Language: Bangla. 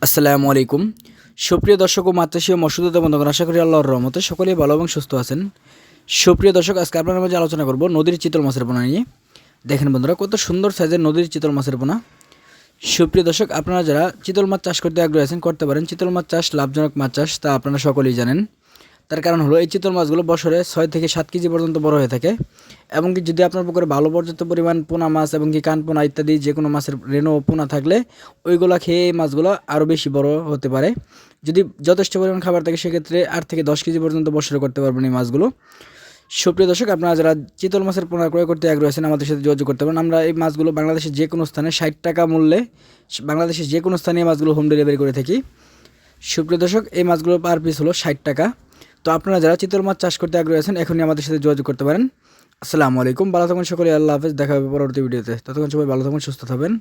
আসসালামু আলাইকুম। সুপ্রিয় দর্শক ও মাতৃশী ও মৎস্যোদ্যোক্তা বন্ধুগণ, আশা করি আল্লাহর রহমতে সকলেই ভালো এবং সুস্থ আছেন। সুপ্রিয় দর্শক, আজকে আপনার মাঝে আলোচনা করব নদীর চিতল মাছের পোনা নিয়ে। দেখেন বন্ধুরা, কত সুন্দর সাইজের নদীর চিতল মাছের পোনা। সুপ্রিয় দর্শক, আপনারা যারা চিতল মাছ চাষ করতে আগ্রহী আছেন করতে পারেন। চিতল মাছ চাষ লাভজনক মাছ চাষ, তা আপনারা সকলেই জানেন। তার কারণ হলো এই চিতল মাছগুলো বছরে 6 থেকে 7 কেজি পর্যন্ত বড় হয়ে থাকে, এবং কি যদি আপনার পুকুরে ভালো পর্যাপ্ত পরিমাণ পোনা মাছ এবং কি কান পোনা ইত্যাদি যে কোনো মাছের রেণু পোনা থাকলে ওইগুলো খেয়ে এই মাছগুলো আরও বেশি বড় হতে পারে। যদি যথেষ্ট পরিমাণ খাবার থাকে সেক্ষেত্রে 8 থেকে 10 কেজি পর্যন্ত বছরে করতে পারবেন এই মাছগুলো। সুপ্রিয় দর্শক, আপনারা যারা চিতল মাছের পোনা ক্রয় করতে আগ্রহী আছেন আমাদের সাথে যোগাযোগ করতে পারেন। আমরা এই মাছগুলো বাংলাদেশের যে কোনো স্থানে 60 টাকা মূল্যে বাংলাদেশের যে কোনো স্থানে এই মাছগুলো হোম ডেলিভারি করে থাকি। সুপ্রিয় দর্শক, এই মাছগুলো পার পিস হলো 60 টাকা। তো আপনারা যারা চিতল মাছ চাষ করতে আগ্রহী আছেন এখনই আমাদের সাথে যোগাযোগ করতে পারেন। আসসালামু আলাইকুম, ভালো থাকুন সকলে, আল্লাহ হাফেজ, দেখা হবে পরবর্তী ভিডিওতে। ততক্ষণ সবাই ভালো থাকুন, সুস্থ থাকবেন।